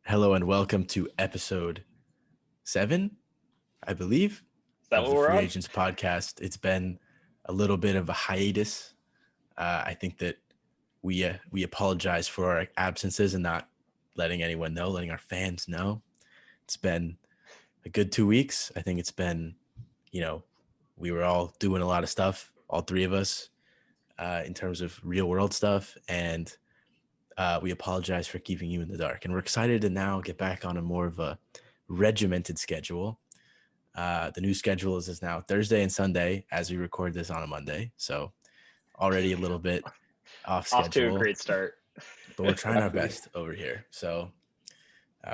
Hello and welcome to episode 7, I believe, Is that of what the we're Free on? Agents podcast. It's been a little bit of a hiatus. I think that we apologize for our absences and not letting anyone know, letting our fans know. It's been a good 2 weeks. I think it's been, we were all doing a lot of stuff, all three of us, in terms of real world stuff. And we apologize for keeping you in the dark. And we're excited to now get back on a more of a regimented schedule. The new schedule is now Thursday and Sunday as we record this on a Monday. So already a little bit off Off to a schedule, great start. but we're trying our Exactly. best over here. So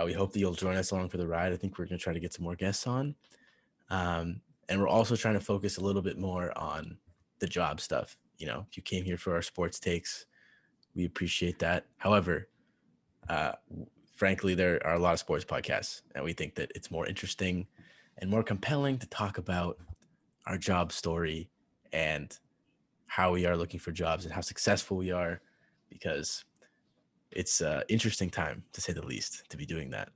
we hope that you'll join us along for the ride. I think we're going to try to get some more guests on. And we're also trying to focus a little bit more on the job stuff. If you came here for our sports takes, we appreciate that. However, frankly, there are a lot of sports podcasts, and we think that it's more interesting and more compelling to talk about our job story and how we are looking for jobs and how successful we are, because it's an interesting time, to say the least, to be doing that.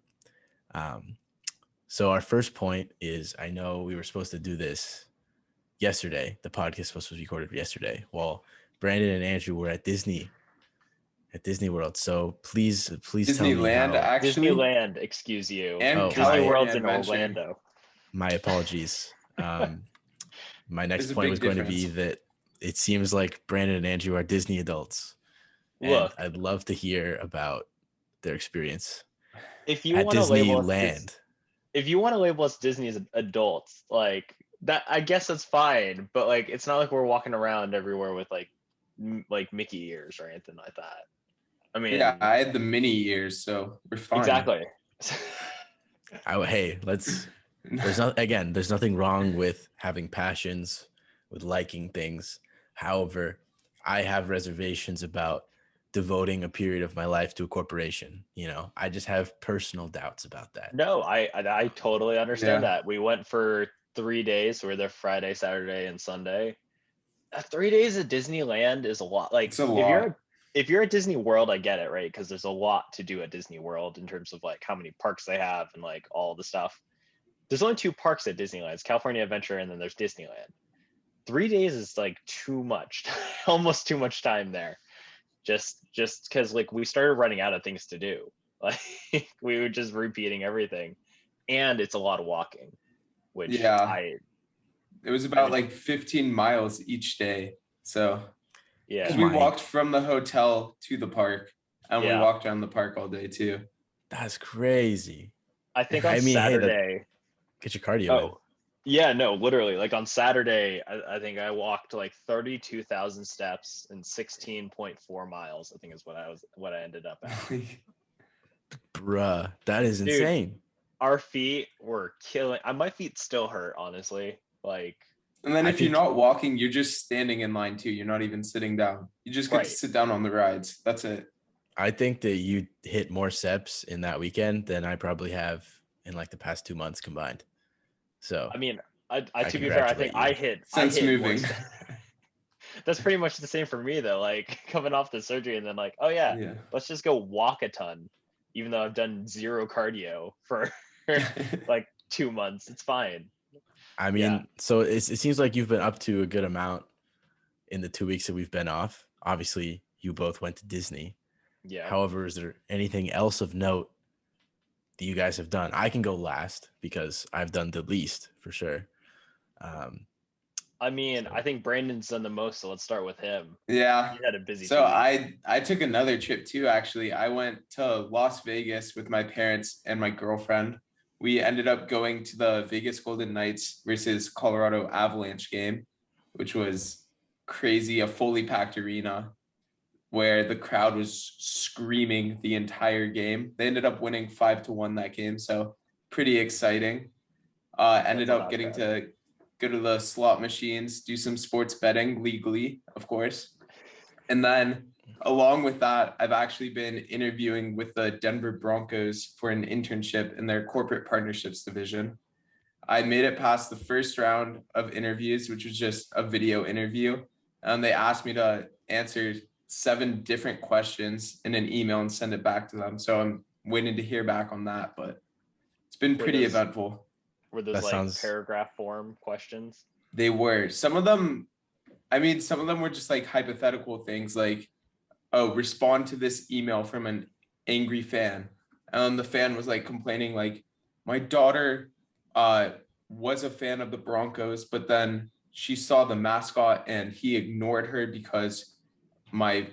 So our first point is, I know we were supposed to do this yesterday. The podcast was supposed to be recorded yesterday. Well, Brandon and Andrew were at Disney World. So please tell me Disneyland, how. actually, Disneyland, excuse you. and Oh, Disney California World's in Adventure. Orlando. My apologies. My next There's a point big was going to difference. be that it seems like Brandon and Andrew are Disney adults, and Look, I'd love to hear about their experience if you at want to label us, Disneyland. if you want to label us Disney as adults, like that, I guess that's fine. But like, it's not like we're walking around everywhere with like Mickey ears or anything like that. I mean, Yeah, I had the mini ears, so we're fine. exactly. Hey, there's nothing wrong with having passions, with liking things. However, I have reservations about devoting a period of my life to a corporation. I just have personal doubts about that. No, I totally understand Yeah. that. We went for 3 days. We were there Friday, Saturday, and Sunday. 3 days at Disneyland is a lot. Like It's a lot. if you're at Disney World, I get it, right? Because there's a lot to do at Disney World in terms of like how many parks they have and like all the stuff. There's only 2 parks at Disneyland. It's California Adventure and then there's Disneyland. 3 days is like too much, almost too much time there. Just because like we started running out of things to do. Like we were just repeating everything, and it's a lot of walking, which Yeah. It was about like 15 miles each day. So, yeah. because we walked from the hotel to the park, and we Yeah. walked around the park all day too. That's crazy. I think on I mean, hey, Saturday. Get your cardio in. Oh, yeah, no, literally. Like on Saturday, I think I walked like 32,000 steps and 16.4 miles. I think is what I ended up at. Bruh, that is Dude, insane. Our feet were killing. My feet still hurt, honestly. Like, And then I if you're think- not walking, you're just standing in line too. You're not even sitting down. You just get Right. to sit down on the rides. That's it. I think that you hit more steps in that weekend than I probably have in like the past 2 months combined. So I mean, I to be fair, I think I hit. Sense I hit more moving. steps. That's pretty much the same for me though. Like coming off the surgery and then like, oh yeah, Yeah. let's just go walk a ton, even though I've done zero cardio for like 2 months. It's fine. I mean, Yeah. so it seems like you've been up to a good amount in the 2 weeks that we've been off. Obviously, you both went to Disney. Yeah. However, is there anything else of note that you guys have done? I can go last because I've done the least for sure. I mean, I think Brandon's done the most, so let's start with him. Yeah. He had a busy. So 2 weeks. I took another trip too, actually. I went to Las Vegas with my parents and my girlfriend. We ended up going to the Vegas Golden Knights versus Colorado Avalanche game, which was crazy, a fully packed arena where the crowd was screaming the entire game. They ended up winning 5-1 that game, so pretty exciting. Ended up getting to go to the slot machines, do some sports betting legally, of course. And then along with that, I've actually been interviewing with the Denver Broncos for an internship in their corporate partnerships division. I made it past the first round of interviews, which was just a video interview. And they asked me to answer 7 different questions in an email and send it back to them. So I'm waiting to hear back on that, but it's been pretty eventful. Were those That like sounds- paragraph form questions? They were. Some of them were just like hypothetical things like, oh, respond to this email from an angry fan. And then the fan was like complaining like, my daughter was a fan of the Broncos, but then she saw the mascot and he ignored her because my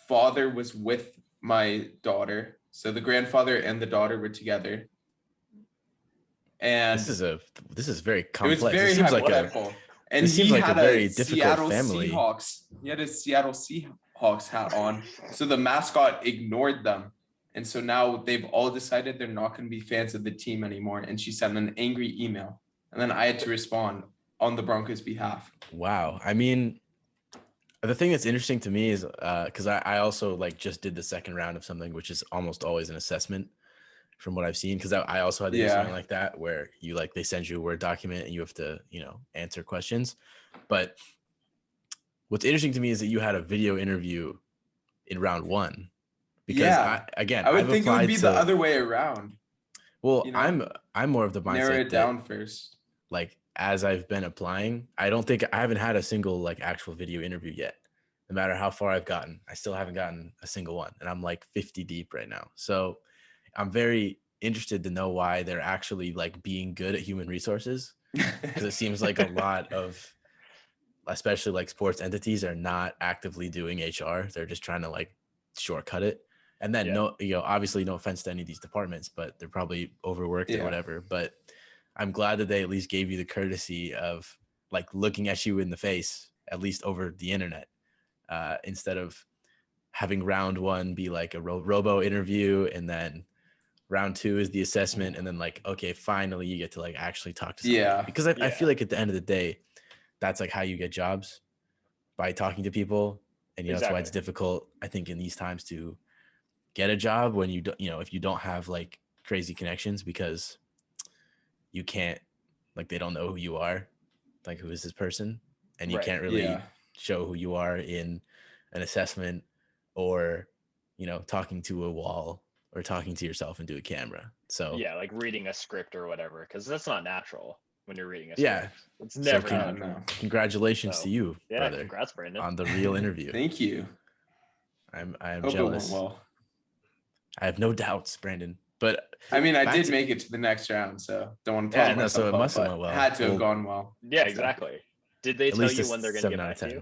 father was with my daughter. So the grandfather and the daughter were together. And this is very it complex. was very it seems like hypothetical. And this seems he like a had very a difficult Seattle family. Seahawks. He had a Seattle Seahawks hat on. So the mascot ignored them. And so now they've all decided they're not going to be fans of the team anymore. And she sent an angry email. And then I had to respond on the Broncos' behalf. Wow. I mean, the thing that's interesting to me is because I also like just did the second round of something, which is almost always an assessment from what I've seen. Because I also had to do something like that where you like they send you a Word document and you have to, answer questions. But what's interesting to me is that you had a video interview in round one. Because I would think it would be the other way around. Well, I'm more of the mindset narrow it down first. Like as I've been applying, I haven't had a single like actual video interview yet. No matter how far I've gotten, I still haven't gotten a single one, and I'm like 50 deep right now. So I'm very interested to know why they're actually like being good at human resources, because it seems like a lot of, especially like sports entities, are not actively doing HR. They're just trying to like shortcut it. And then obviously no offense to any of these departments, but they're probably overworked or whatever. But I'm glad that they at least gave you the courtesy of like looking at you in the face, at least over the internet, instead of having round one be like a robo interview, and then round two is the assessment, and then like, okay, finally you get to like actually talk to somebody. Yeah. Because I feel like at the end of the day, that's like how you get jobs, by talking to people. And that's why it's difficult, I think, in these times to get a job when you don't, if you don't have like crazy connections, because you can't, like, they don't know who you are, like, who is this person, and you can't really show who you are in an assessment, or talking to a wall, or talking to yourself into a camera. So like reading a script or whatever, because that's not natural when you're reading a script. Yeah, it's never natural. Congratulations to you, brother. Congrats, Brandon, on the real interview. Thank you. I am Hope jealous. It went well. I have no doubts, Brandon. But I mean, I did make it to the next round, so don't want to talk myself so it up, must have but went well. Had to have gone well. Yeah, exactly. Did they At tell least you a when they're going to 7 get out back of to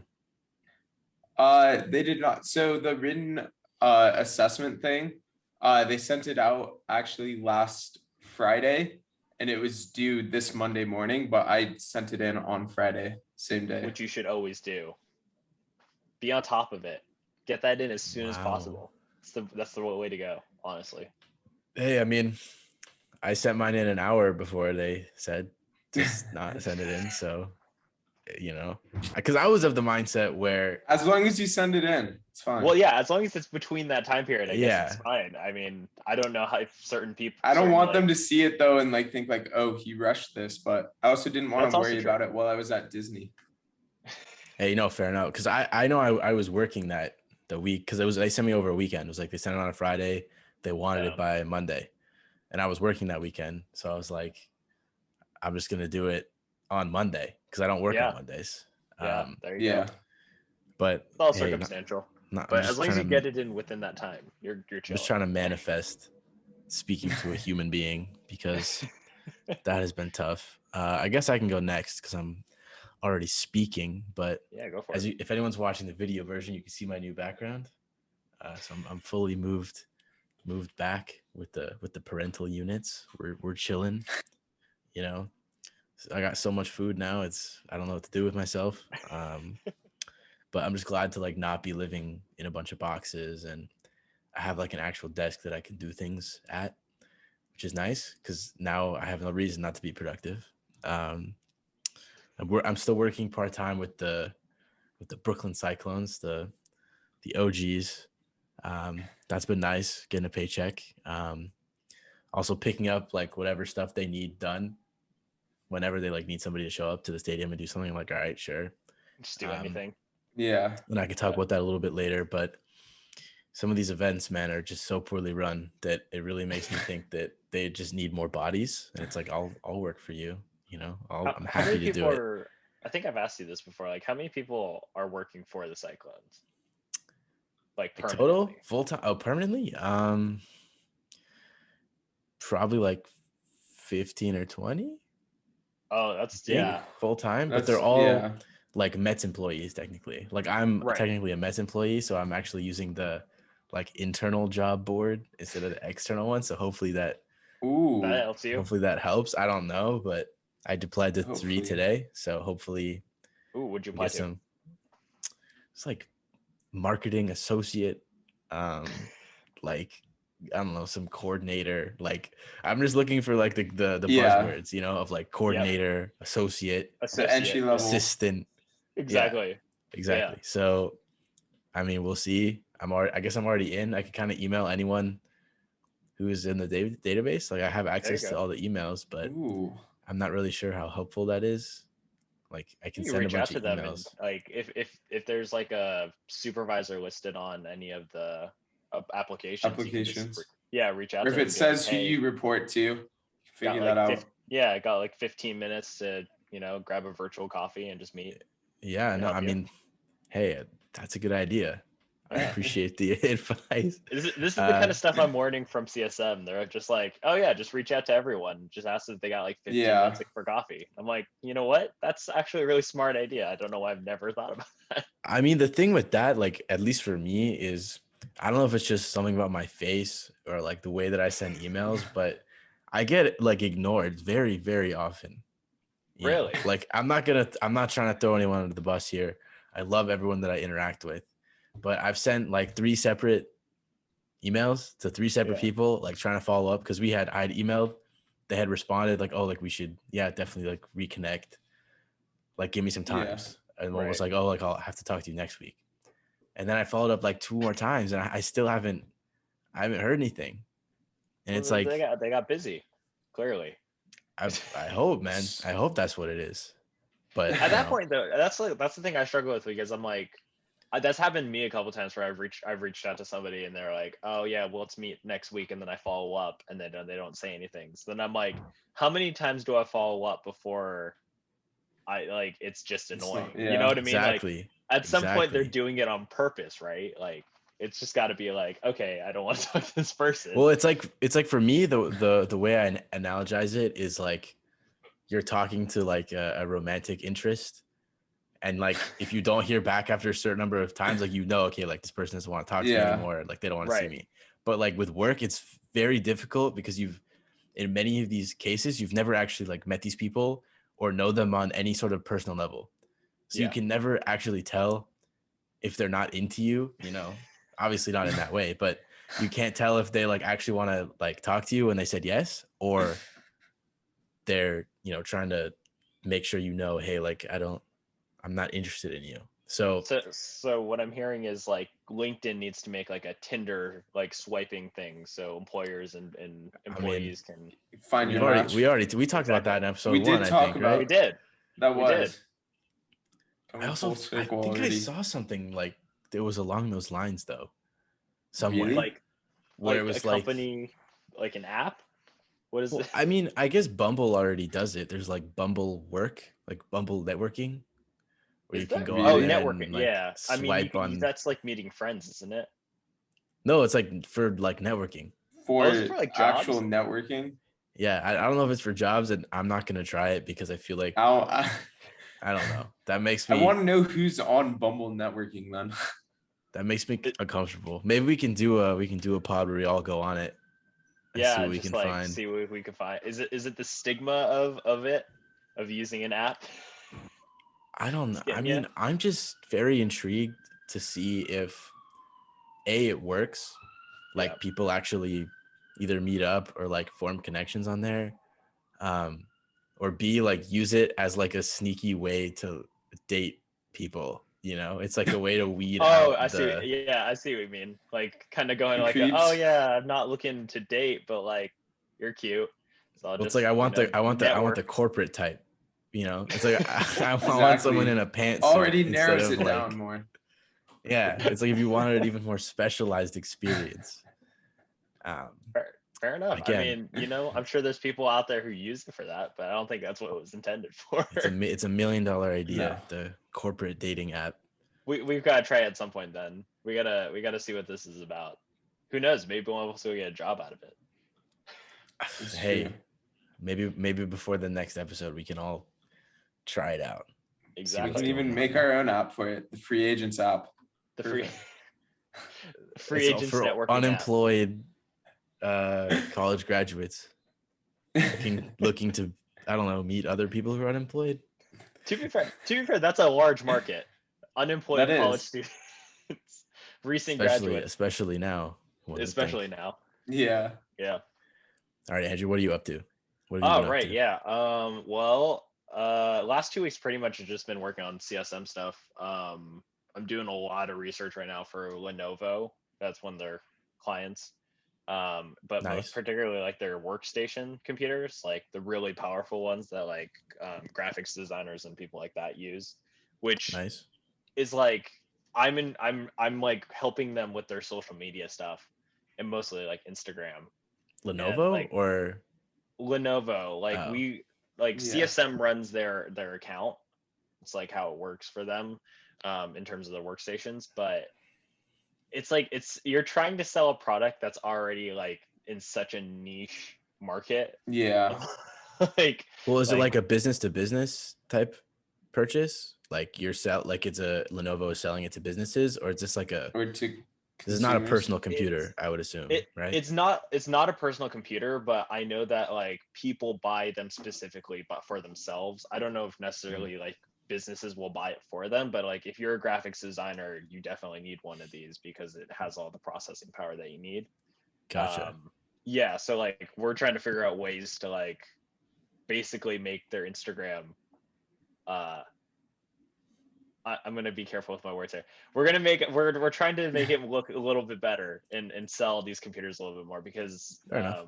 10. you? They did not. So the written assessment thing, they sent it out actually last Friday, and it was due this Monday morning, but I sent it in on Friday, same day. Which you should always do. Be on top of it. Get that in as soon as Wow. possible. That's the way to go, honestly. Hey, I mean, I sent mine in an hour before they said to not send it in. So, because I was of the mindset where, as long as you send it in, it's fine. Well, yeah, as long as it's between that time period, I guess it's fine. I mean, I don't know how certain people. I don't want them to see it though and like think like, oh, he rushed this, but I also didn't want to worry about it while I was at Disney. Hey, fair enough. Because I know I was working the week, because they sent me over a weekend. It was like they sent it on a Friday. They wanted it by Monday, and I was working that weekend. So I was like, I'm just gonna do it on Monday, because I don't work on Mondays. There you go. But it's all circumstantial. But as long as you get it in within that time, you're chill. I'm just trying to manifest speaking to a human being, because that has been tough. I guess I can go next because I'm already speaking. But yeah, go for it. If anyone's watching the video version, you can see my new background. So I'm fully moved back with the parental units. We're chilling. I got so much food now. I don't know what to do with myself. But I'm just glad to like not be living in a bunch of boxes, and I have like an actual desk that I can do things at, which is nice, because now I have no reason not to be productive. I'm still working part-time with the Brooklyn Cyclones, the OGs. That's been nice, getting a paycheck. Also picking up like whatever stuff they need done whenever they like need somebody to show up to the stadium and do something. I'm like, all right, sure. Just do anything. Yeah. And I can talk about that a little bit later, but some of these events, man, are just so poorly run that it really makes me think that they just need more bodies. And it's like, I'll work for you. You know, I'm How many happy to do people it. are? I think I've asked you this before. Like, how many people are working for the Cyclones? Like Like total permanently? full time? Oh, permanently? Probably like 15 or 20. Oh, I that's think yeah. full time, but they're That's all like Mets employees technically. Like I'm Right. technically a Mets employee, so I'm actually using the like internal job board instead of the external one. So That Ooh, helps you. hopefully that helps. I don't know, but I applied to 3 hopefully. today, so hopefully Ooh, would you I apply get to? some. It's like marketing associate, like I don't know, some coordinator. Like I'm just looking for like the Yeah, buzzwords, you know, of like Yep. coordinator, associate, the entry Associate. level. assistant. Yeah, Exactly. exactly. So I mean, we'll see. I guess I'm already in. I could kind of email anyone who is in the database. Like I have There you access to go. all the emails, but Ooh, I'm not really sure how helpful that is. Like I can You can send a reach out bunch of to them and emails. like if there's like a supervisor listed on any of the applications, you can just applications. reach out Or to if them it and be like, says who hey, you report to, got figure that like out. I got like 15 minutes to grab a virtual coffee and just meet. Yeah, Can no, help I you. mean, hey, that's a good idea. I Yeah. appreciate the advice. This is the kind of stuff I'm learning from CSM. They're just like, oh yeah, just reach out to everyone. Just ask if they got like 15 Yeah. minutes for coffee. I'm like, you know what? That's actually a really smart idea. I don't know why I've never thought about that. I mean, the thing with that, like at least for me, is I don't know if it's just something about my face or like the way that I send emails, but I get like ignored very, very often. You know, Really? like I'm not trying to throw anyone under the bus here. I love everyone that I interact with, but I've sent like 3 separate emails to 3 separate Yeah. people, like trying to follow up because I had emailed, they had responded like, oh, like we should, yeah, definitely like reconnect, like give me some Yeah. times. And one Right. was like, oh, like I'll have to talk to you next week. And then I followed up like 2 more times, and I still I haven't heard anything. And it's Well, like, they got busy, clearly. I hope, man, I hope that's what it is. But At you that know, point, though, that's the thing I struggle with because I'm like, that's happened to me a couple times where I've reached out to somebody and they're like, oh yeah, well let's meet next week, and then I follow up and then they don't say anything. So then I'm like, how many times do I follow up before I like it's just It's annoying? not, You know yeah. what I mean? Like exactly, at some point they're exactly. doing it on purpose, right? Like it's just got to be like, okay, I don't want to talk to this person. Well, it's like for me, the way I analogize it is like you're talking to like a romantic interest, and like if you don't hear back after a certain number of times, like okay, like this person doesn't want to talk to me Yeah. anymore, like they don't want to see Right. me. But like with work, it's very difficult because in many of these cases you've never actually like met these people or know them on any sort of personal level, so you Yeah. can never actually tell if they're not into you, obviously not in that way, but you can't tell if they like actually want to like talk to you and they said yes, or they're trying to make sure hey, like I'm not interested in you. So So what I'm hearing is like LinkedIn needs to make like a Tinder like swiping thing so employers and I mean, employees can Find your yeah, match. we talked about that exactly. in episode We 1, did I talk think, We right? about did. that We did. was coming full I circle think I already. saw something like it was along those lines though, somewhere, Really? Like where it a was like, company, like an app. What is well, it? I mean, I guess Bumble already does it. There's like Bumble Work, like Bumble networking, where you Is can there? go on Oh, Really? there networking. and like Yeah. I mean, swipe on. that's like meeting friends, isn't it? No, it's like for like networking. Oh, is it For for like actual jobs? networking? Yeah, I don't know if it's for jobs, and I'm not gonna try it because I feel like I, I don't know. That makes I want me to know who's on Bumble networking then. It, uncomfortable. Maybe we can do a pod where we all go on it and see yeah, what we just can like find. see what we can find. Is it the stigma of using an app? I don't It's know. I getting you. mean, I'm just very intrigued to see if it works. Yeah. Like people actually either meet up or like form connections on there. Um, or B, like use it as like a sneaky way to date people. It's like a way to weed Oh, out I see. the. Yeah, I see what you mean. Like kind of going The like, oh creeps. yeah, I'm not looking to date, but like you're cute, so I'll Well, it's like just I want the network. corporate type. It's like I want someone Exactly. in a pantsuit Already instead narrows of it down like more. Yeah, it's like if you wanted an even more specialized experience. Um, Fair enough. I again, mean, I'm sure there's people out there who use it for that, but I don't think that's what it was intended for. it's a $1 million idea. No. The corporate dating app. We've got to try it at some point. Then we gotta see what this is about. Who knows? Maybe we'll also get a job out of it. It's Hey, true. maybe before the next episode we can all try it out. We Exactly. can even make our own app for it, the Free Agents app. The Perfect. free It's all agents for networking app. unemployed college graduates looking to, I don't know, meet other people who are unemployed. To be fair, that's a large market. Unemployed That college is. students, recent graduates, Especially now. one would especially think. now. Yeah. Yeah. All right, Andrew, what are you up to? What have you Oh, been right. up to? Yeah. Well, last 2 weeks pretty much have just been working on CSM stuff. I'm doing a lot of research right now for Lenovo. That's one of their clients. But Nice. most particularly like their workstation computers, like the really powerful ones that like graphics designers and people like that use, which Nice. is like I'm like helping them with their social media stuff and mostly like Instagram. Lenovo like, or Lenovo, like Oh. like Yeah. CSM runs their account. It's like how it works for them in terms of their workstations, but it's like you're trying to sell a product that's already like in such a niche market. Yeah. like well, is it like a business to business type purchase? Like it's a Lenovo is selling it to businesses, or is this like a Or to this is not a consumers. personal computer, I would assume, right? It's not a personal computer, but I know that like people buy them specifically but for themselves. I don't know if necessarily like businesses will buy it for them, but like if you're a graphics designer, you definitely need one of these because it has all the processing power that you need. Gotcha. Yeah, so like we're trying to figure out ways to like basically make their Instagram I'm gonna be careful with my words here. We're trying to make it look a little bit better and sell these computers a little bit more because Fair enough.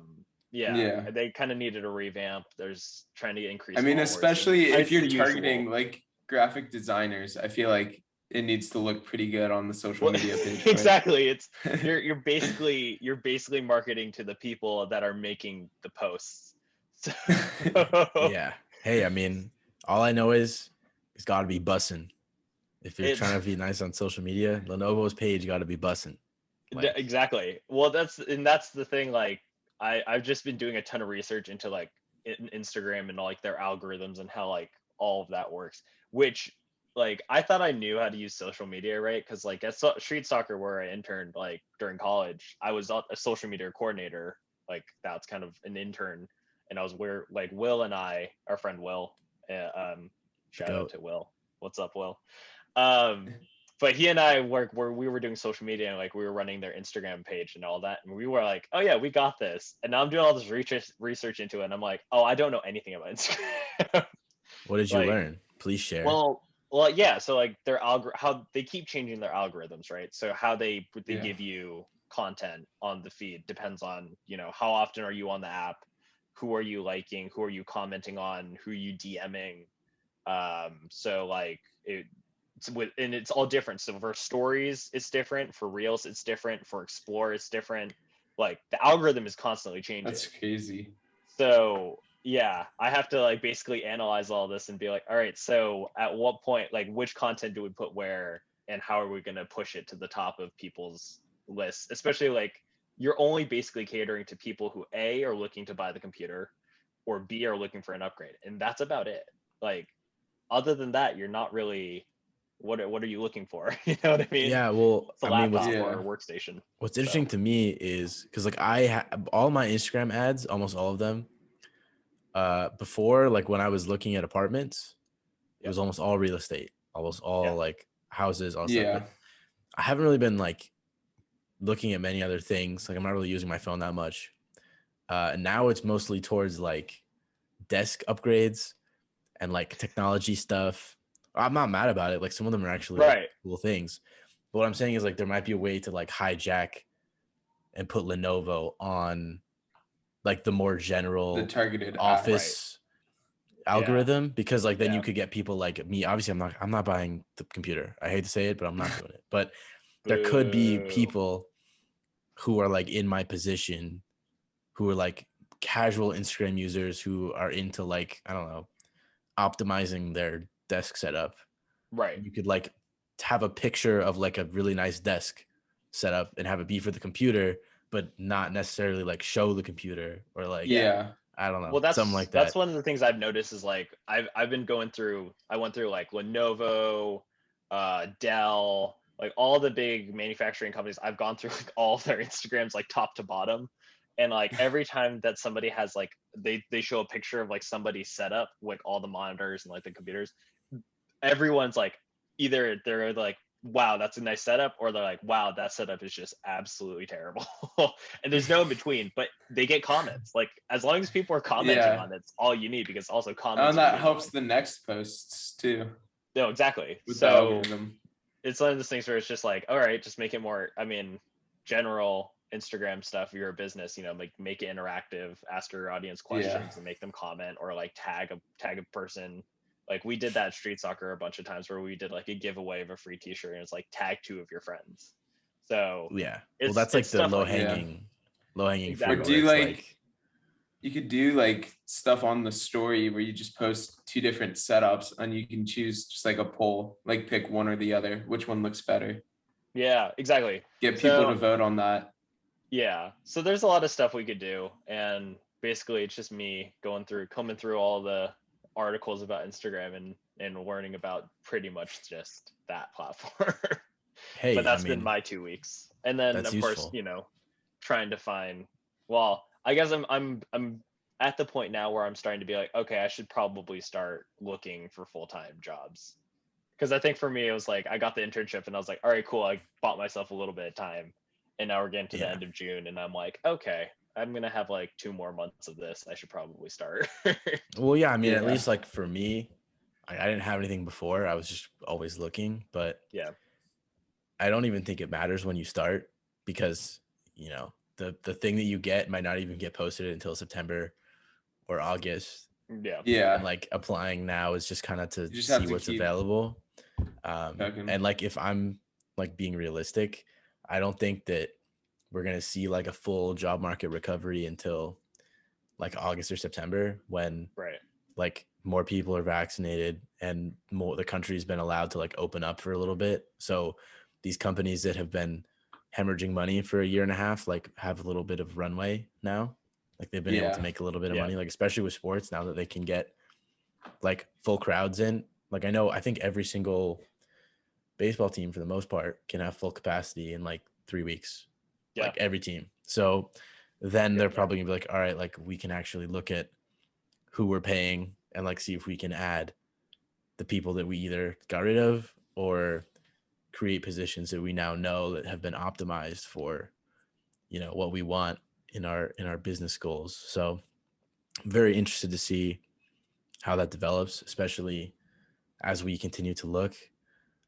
Yeah. they kind of needed a revamp. There's trying to increase I mean, followers, especially and if it's you're the usual. targeting like graphic designers, I feel like it needs to look pretty good on the social media page. for it. Exactly. It's you're basically marketing to the people that are making the posts. So, Yeah. Hey, I mean, all I know is it's got to be bussing. If you're trying to be nice on social media, Lenovo's page got to be bussing. Like, exactly. Well, that's the thing. Like, I've just been doing a ton of research into like Instagram and like their algorithms and how like all of that works. Which, like, I thought I knew how to use social media, right? Because like at Street Soccer, where I interned, like during college, I was a social media coordinator. Like that's kind of an intern, and I was where like Will and I, our friend Will, shout out to Will. What's up, Will? But he and I work where we were doing social media and like we were running their Instagram page and all that, and we were like, oh yeah, we got this. And now I'm doing all this research into it, and I'm like, oh, I don't know anything about Instagram. what did you Like, learn? Please share. Well, yeah. So like their how they keep changing their algorithms, right? So how they Yeah. give you content on the feed depends on how often are you on the app, who are you liking, who are you commenting on, who are you DMing. So like and it's all different. So for stories, it's different. For reels, it's different. For explore, it's different. Like the algorithm is constantly changing. That's crazy. So yeah, I have to like basically analyze all this and be like, all right, so at what point, like which content do we put where and how are we going to push it to the top of people's lists? Especially like you're only basically catering to people who A are looking to buy the computer or B are looking for an upgrade. And that's about it. Like other than that, you're not really what are you looking for? You know what I mean? Yeah, well, It's a I mean, laptop Yeah. or a workstation. what's interesting to me is because like all my Instagram ads, almost all of them, before like when I was looking at apartments, it was almost all real estate, almost all like houses, all stuff. Yeah. But I haven't really been like looking at many other things. Like I'm not really using my phone that much. And now it's mostly towards like desk upgrades and like technology stuff. I'm not mad about it. Like some of them are actually like, cool things. But what I'm saying is like there might be a way to like hijack and put Lenovo on like the more general The targeted office algorithm, because like then Yeah. you could get people like me. Obviously, I'm not buying the computer. I hate to say it, but I'm not doing it. But there could be Boo. people who are like in my position, who are like casual Instagram users who are into like, I don't know, optimizing their desk setup. Right. You could like have a picture of like a really nice desk setup and have it be for the computer, but not necessarily like show the computer or like, Yeah. I don't know, Well, something like that's that. one of the things I've noticed is like I went through like Lenovo, Dell, like all the big manufacturing companies. I've gone through like all of their Instagrams like top to bottom, and like every time that somebody has like they show a picture of like somebody's setup, like all the monitors and like the computers, everyone's like either they're like, wow, that's a nice setup, or they're like, wow, that setup is just absolutely terrible. And there's no in between, but they get comments. Like as long as people are commenting Yeah. on it, it's all you need, because also And comments are that really helps the next posts too no, exactly. with the So algorithm. it's one of those things where it's just like, all right, just make it more, I mean, general Instagram stuff, you're a business, make it interactive, ask your audience questions and make them comment, or like tag a person. Like we did that at Street Soccer a bunch of times where we did like a giveaway of a free t-shirt, and it's like tag 2 of your friends. So Yeah. Well, it's that's like the stuff low like that. hanging Or fruit Exactly. do where it's like like, you could do like stuff on the story where you just post 2 different setups and you can choose just like a poll, like pick one or the other, which one looks better. Yeah, exactly. Get people So to vote on that. yeah, so there's a lot of stuff we could do, and basically it's just me combing through all the articles about Instagram and learning about pretty much just that platform. But hey, I that's been mean, my 2 weeks, and then that's of course, useful. trying to find. Well, I guess I'm at the point now where I'm starting to be like, okay, I should probably start looking for full-time jobs, because I think for me it was like I got the internship and I was like, all right, cool, I bought myself a little bit of time, and now we're getting to the Yeah. end of June, and I'm like, okay, I'm gonna have like 2 more months of this. I should probably start. Well, yeah, I mean, at Yeah. least like for me, I didn't have anything before. I was just always looking, but Yeah. I don't even think it matters when you start, because, the thing that you get might not even get posted until September or August. Yeah. And Yeah. like applying now is just kind of to You just have see to what's keep available. checking. And like if I'm like being realistic, I don't think that we're gonna see like a full job market recovery until like August or September, when Right. like more people are vaccinated and more the country's been allowed to like open up for a little bit. So these companies that have been hemorrhaging money for a year and a half like have a little bit of runway now. Like they've been able to Yeah. make a little bit of Yeah. money, like especially with sports, now that they can get like full crowds in. Like I think every single baseball team for the most part can have full capacity in like 3 weeks. Yeah. Like every team. So then they're Yeah. probably gonna be like, all right, like we can actually look at who we're paying and like see if we can add the people that we either got rid of or create positions that we now know that have been optimized for, what we want in our business goals. So I'm very interested to see how that develops, especially as we continue to look.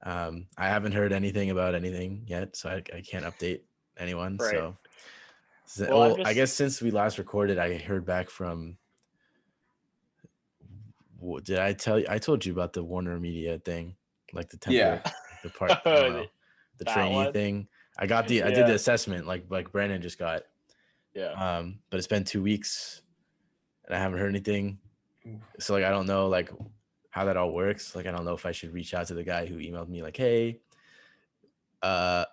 I haven't heard anything about anything yet, so I can't update anyone. Right. Well, I'm Well, I just guess since we last recorded, I heard back from. Did I tell you? I told you about the Warner Media thing, like the Yeah. temporary, the part. I don't know, the that trainee one. thing. I did the Yeah. assessment, like Brandon just got. Yeah. But it's been 2 weeks, and I haven't heard anything. So like I don't know like how that all works. Like I don't know if I should reach out to the guy who emailed me like, hey, Yeah.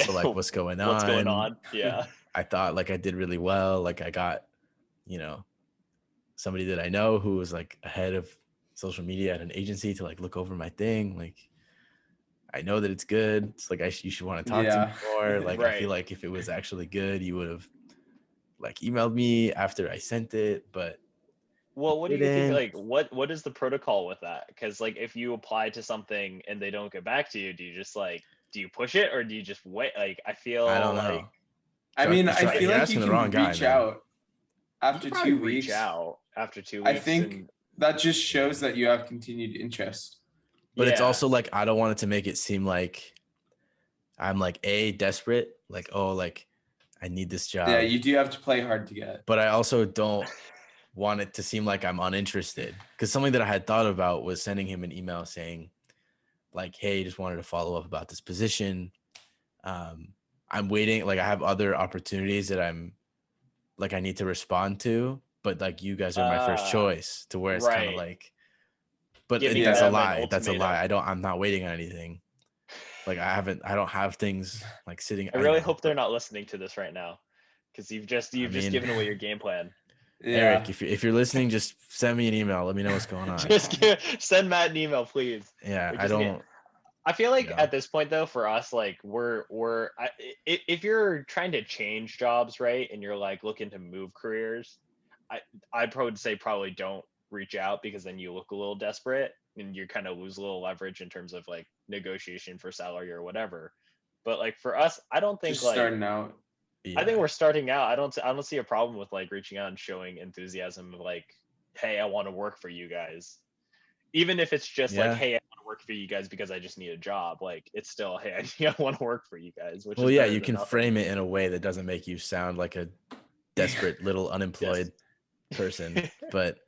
so like what's going What's going on? on? Yeah. I thought like I did really well. Like I got, somebody that I know who was like a head of social media at an agency to like look over my thing. Like I know that it's good. It's like you should want to talk to me Yeah. more. Like I feel Right. like if it was actually good, you would have like emailed me after I sent it, but Well, what do you think? didn't. Like, what is the protocol with that? Because like, if you apply to something and they don't get back to you, do you push it, or do you just wait? Like, I I feel don't like know. I mean, I like feel You're like you asking the wrong can guy, reach man. out you after could probably 2 reach weeks. out after 2 I weeks. think And that just shows that you have continued interest. But it's yeah, also like I don't want it to make it seem like I'm like desperate, like, oh, like I need this Yeah, job. you do have to play hard to get. But I also don't want it to seem like I'm uninterested. Because something that I had thought about was sending him an email saying, like, hey, just wanted to follow up about this position. I'm waiting. Like, I have other opportunities that I need to respond to, but like you guys are my first choice, to where it's kind of Right. like, but Giving that's a them an lie. That's a lie. ultimatum. I'm not waiting on anything. Like I don't have things like sitting. I I really know, hope they're but not listening to this right now, because you've just I mean, given away your game plan. Eric, Yeah. if you're listening, just send me an email. Let me know what's going on. Send Matt an email, please. Yeah, We I just need. don't. I feel like You know, at this point though, for us, like if you're trying to change jobs, right, and you're like looking to move careers, I'd probably say probably don't reach out, because then you look a little desperate and you kind of lose a little leverage in terms of like negotiation for salary or whatever. But like for us, I don't think Just like starting out. I think yeah, we're starting out. I don't see a problem with like reaching out and showing enthusiasm of like, hey, I want to work for you guys. Even if it's just like, yeah. hey, I want to work for you guys because I just need a job. Like it's still, hey, I want to work for you guys, which Well, is yeah, better you than can nothing. frame it in a way that doesn't make you sound like a desperate little Yes. unemployed person. But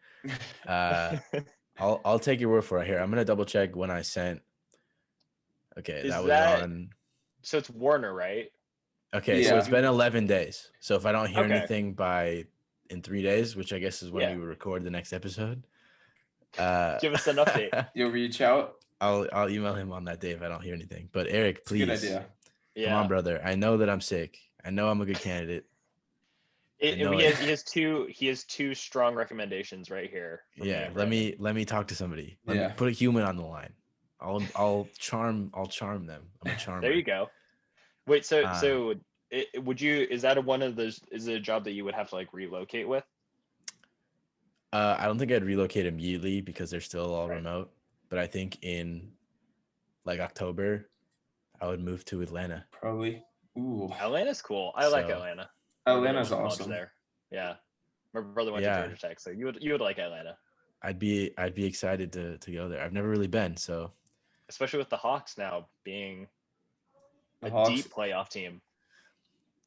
I'll take your word for it here. I'm gonna double check when I sent. Okay, that Is was that on. so? It's Warner, right? Okay, so Yeah. it's been 11 days. So if I don't hear Okay. anything in 3 days, which I guess is when Yeah. we would record the next episode, Give us an update. You'll reach out. I'll email him on that day if I don't hear anything. But Eric, It's a good please idea. come on, Yeah. brother. I know that I'm sick. I know I'm a good candidate. I know it. He has two strong recommendations right here from me Yeah, and let Brandon. me talk to somebody. Let me Yeah. put a human on the line. I'll charm them. I'm a There you charmer. go. Wait, Um, would you, is that one of those, is it a job that you would have to like relocate with? I don't think I'd relocate immediately because they're still all Right. remote. But I think in like October, I would move to Atlanta. Probably. Ooh. Atlanta's cool. I like So Atlanta. My brother went Atlanta's to college awesome. there. Yeah. My brother went to yeah, Georgia Tech, so you would like Atlanta, I'd be excited to go there. I've never really been, so especially with the Hawks now being The a Hawks. deep playoff team.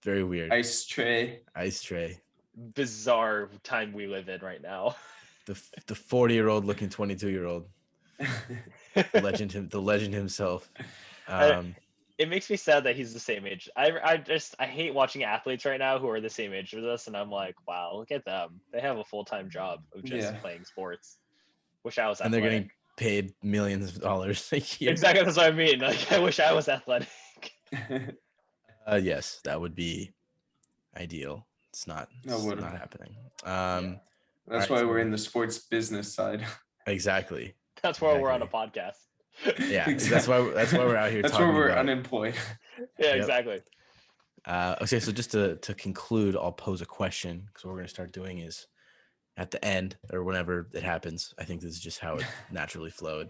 very weird. Ice tray. Ice Tray, Bizarre time we live in right now. the 40-year-old looking 22-year-old, the legend himself. I, Um, it makes me sad that he's the same age. I hate watching athletes right now who are the same age as us, and I'm like, wow, look at them. They have a full-time job of just Yeah. playing sports. Wish I was and they're athletic. getting paid millions of dollars a year. Exactly, that's what I mean. Like I wish I was athletic. Yes, that would be ideal. No, It's would. not happening. Yeah. All That's right, why we're so in the sports business side. exactly, That's why we're on a exactly. podcast. Yeah, that's why we're out here That's why talking we're about it. unemployed. Yeah, Yep. exactly. Okay, so just to conclude, I'll pose a question because what we're gonna start doing is at the end or whenever it happens. I think this is just how it naturally flowed.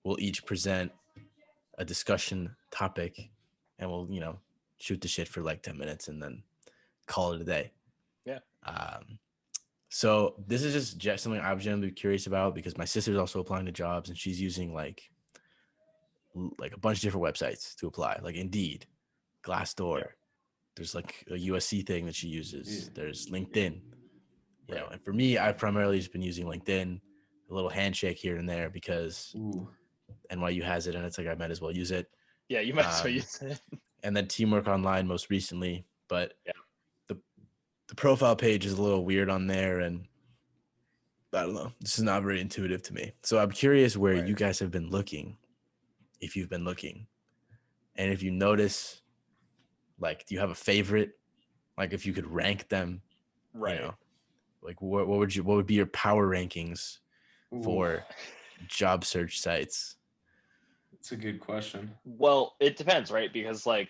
We'll each present a discussion topic, and we'll shoot the shit for like 10 minutes and then call it a day. Yeah. So this is just something I was generally curious about because my sister's also applying to jobs and she's using like a bunch of different websites to apply, like Indeed, Glassdoor. Yeah. There's like a USC thing that she uses. Yeah. There's LinkedIn. Right. And for me, I've primarily just been using LinkedIn, a little handshake here and there because Ooh. NYU has it, and it's like I might as well use it. Yeah, you might as well use it. And then Teamwork Online most recently, but Yeah. the profile page is a little weird on there, and I don't know. This is not very intuitive to me. So I'm curious where Right. you guys have been looking, if you've been looking, and if you notice, like, do you have a favorite? Like, if you could rank them, Right. like what would be your power rankings Ooh. for job search sites? That's a good question. Well, it depends, right? Because like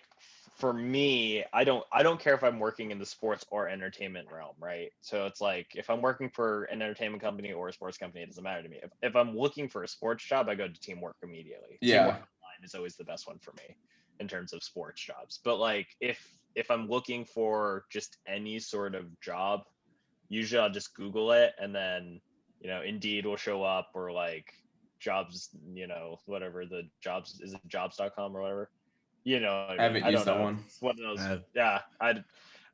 for me, I don't care if I'm working in the sports or entertainment realm, right? So it's like if I'm working for an entertainment company or a sports company, it doesn't matter to me. If I'm looking for a sports job, I go to Teamwork immediately. Yeah. Teamwork Online is always the best one for me in terms of sports jobs. But like if I'm looking for just any sort of job, usually I'll just Google it and then Indeed will show up, or like jobs, whatever the jobs, is it jobs.com or whatever? What I I mean? haven't I used don't that know. one. It's one of those. I've- Yeah.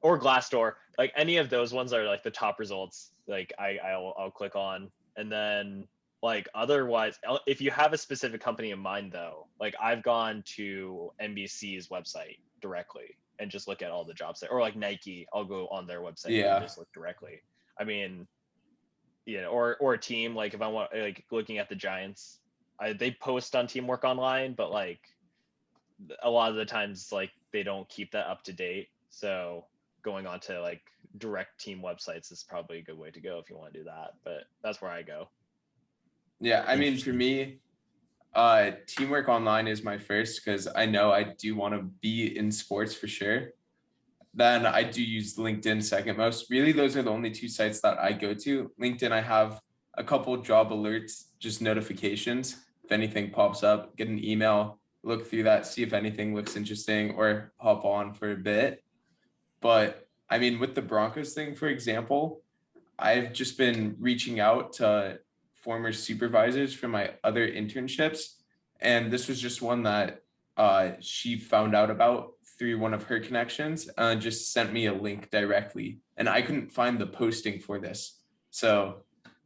or Glassdoor, like any of those ones are like the top results. Like I'll click on, and then like otherwise, if you have a specific company in mind though, like I've gone to NBC's website directly and just look at all the jobs there, or like Nike, I'll go on their website and just look directly. I mean, or a team, like if I want, like looking at the Giants, they post on Teamwork Online, but like a lot of the times like they don't keep that up to date. So going on to like direct team websites is probably a good way to go if you want to do that, but that's where I go. Yeah, I mean, for me, Teamwork Online is my first because I know I do want to be in sports for sure. Then I do use LinkedIn second most. Really, those are the only two sites that I go to. LinkedIn, I have a couple job alerts, just notifications. If anything pops up, get an email, look through that, see if anything looks interesting, or hop on for a bit. But I mean, with the Broncos thing, for example, I've just been reaching out to former supervisors for my other internships. And this was just one that she found out about through one of her connections and just sent me a link directly. And I couldn't find the posting for this. So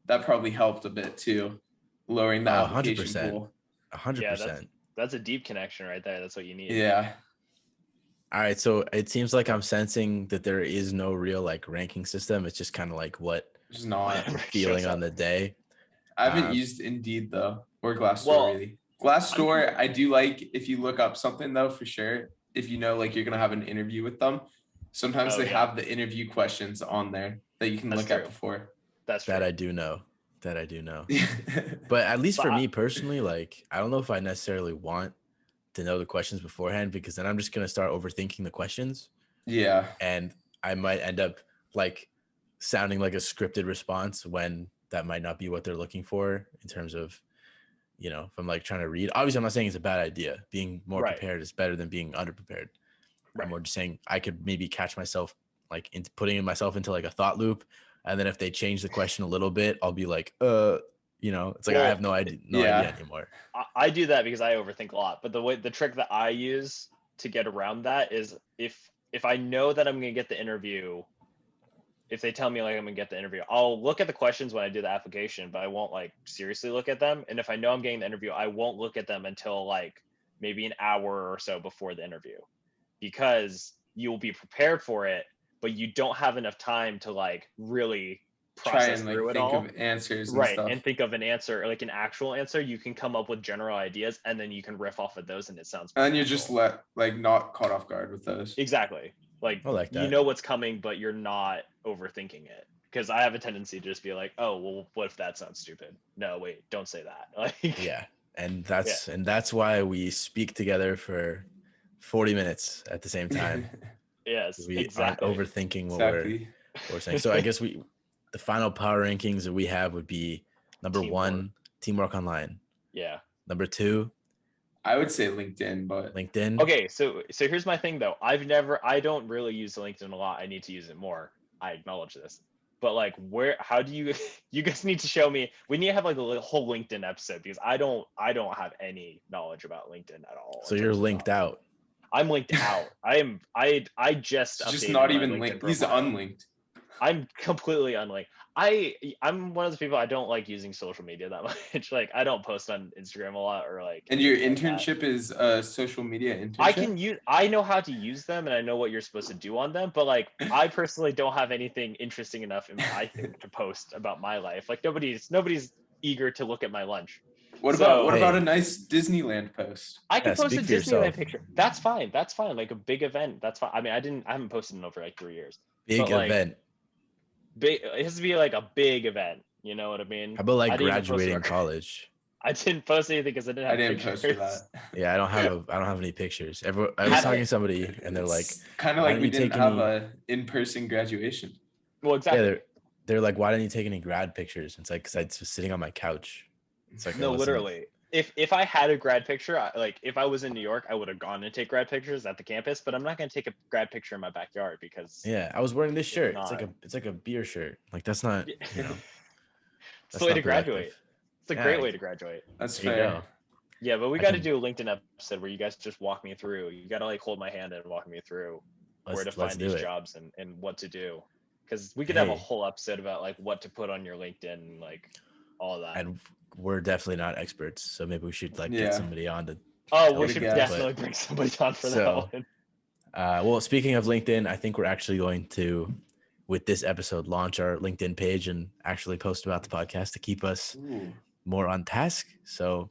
that probably helped a bit too, lowering the application 100%. pool. 100%. That's a deep connection right there. That's what you need. Yeah. All right. So it seems like I'm sensing that there is no real like ranking system. It's just kind of like what It's not. we're feeling on the day. I haven't used Indeed though, or Glassdoor Well, really. Glassdoor, I do like if you look up something though, for sure. If you know, like you're going to have an interview with them, sometimes they have the interview questions on there that you can look at before. That's true. That I do know. But at least for me personally, like, I don't know if I necessarily want to know the questions beforehand, because then I'm just going to start overthinking the questions. Yeah. And I might end up like sounding like a scripted response when that might not be what they're looking for in terms of, if I'm like trying to read. Obviously, I'm not saying it's a bad idea. Being more prepared is better than being underprepared. I'm more just saying I could maybe catch myself like into putting myself into like a thought loop. And then if they change the question a little bit, I'll be like, it's like I have no idea anymore. I do that because I overthink a lot. But the trick that I use to get around that is if I know that I'm going to get the interview, if they tell me like I'm going to get the interview, I'll look at the questions when I do the application, but I won't like seriously look at them. And if I know I'm getting the interview, I won't look at them until like maybe an hour or so before the interview, because you'll be prepared for it, but you don't have enough time to like really process through it all. Think of answers and think of an answer, like an actual answer. You can come up with general ideas and then you can riff off of those and it sounds and you're just not caught off guard with those. Exactly. Like you know what's coming, but you're not overthinking it. Because I have a tendency to just be like, oh, well, what if that sounds stupid? No, wait, don't say that. Like, yeah. And that's why we speak together for 40 minutes at the same time. Yes, we aren't overthinking what we're saying. So I guess the final power rankings that we have would be number 1, Teamwork Online. Yeah. Number 2, I would say LinkedIn, but LinkedIn. Okay, so here's my thing though. I don't really use LinkedIn a lot. I need to use it more. I acknowledge this. But like how do you guys need to show me, we need to have like a whole LinkedIn episode, because I don't have any knowledge about LinkedIn at all. So you're linked out. I'm linked out. I just not even linked. He's unlinked. I'm completely unlinked. I'm one of those people, I don't like using social media that much. Like I don't post on Instagram a lot or like. And your internship is a social media internship? I know how to use them and I know what you're supposed to do on them, but like I personally don't have anything interesting enough I think to post about my life. Like nobody's eager to look at my lunch. What about a nice Disneyland post? I can post a Disneyland picture. That's fine. Like a big event. That's fine. I mean, I haven't posted in over like 3 years. Big event. Big. It has to be like a big event. You know what I mean? How about like graduating college? I didn't post anything because I didn't have pictures. Post for that. Yeah, I don't have any pictures. I was talking to somebody and they're like, kind of like we didn't have a in-person graduation. Well, exactly. Yeah, they're like, why didn't you take any grad pictures? It's like, because I was sitting on my couch. It's like, no, literally. If I had a grad picture, like if I was in New York, I would have gone and take grad pictures at the campus, but I'm not going to take a grad picture in my backyard because. Yeah, I was wearing this shirt. It's like a beer shirt. Like that's not, it's the way to graduate. It's a great way to graduate. That's fair. Yeah, but we got to do a LinkedIn episode where you guys just walk me through. You got to like hold my hand and walk me through. where to let's find do these it. jobs and what to do. Because we could have a Hey. whole episode about like what to put on your LinkedIn and like all of that. And we're definitely not experts, so maybe we should like Yeah. get somebody on to. Oh, tell we us should about it, definitely bring somebody on for So, that one. Well, speaking of LinkedIn, I think we're actually going to, with this episode, launch our LinkedIn page and actually post about the podcast to keep us Ooh. more on task. So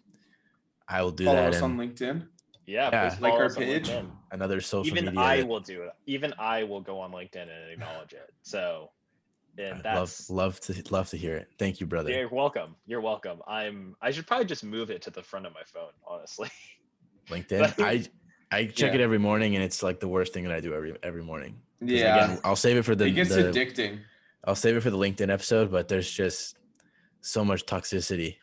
I will do Follow that. us on And LinkedIn. Yeah, Yeah. please Like follow our us on page? LinkedIn. another social Even media. I that will do it. Even I will go on LinkedIn and acknowledge it. So, and I'd that's love to hear it. Thank you, brother. you're welcome. You're welcome. I should probably just move it to the front of my phone, honestly. LinkedIn. But I check it Yeah. every morning, and it's like the worst thing that I do every morning. 'Cause Yeah. Again, I'll save it for It gets the addicting. I'll save it for the LinkedIn episode, but there's just so much toxicity.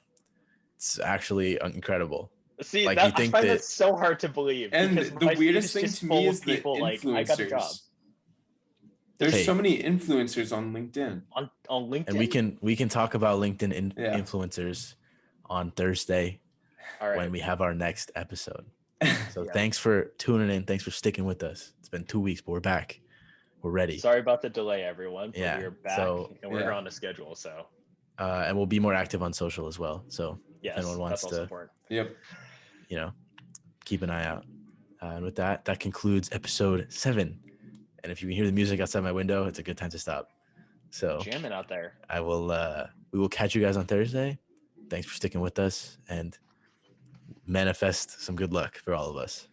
It's actually incredible. See, Like, you that I think find that- that so hard to believe And because the my feed weirdest is thing just to me full is of the people like I got a job influencers. There's Hey. so many influencers on LinkedIn. on LinkedIn. And we can talk about LinkedIn Yeah. influencers on Thursday All right. when we have our next episode. So Yeah. thanks for tuning in. Thanks for sticking with us. It's been 2 weeks, but we're back. We're ready. Sorry about the delay, everyone. But Yeah, we are back so- and we're Yeah. on a schedule. So And we'll be more active on social as well. So yes, if anyone wants that's also to, important. Yep. keep an eye out. And with that concludes episode 7. And if you can hear the music outside my window, it's a good time to stop. So Jamming out there. we will catch you guys on Thursday. Thanks for sticking with us, and manifest some good luck for all of us.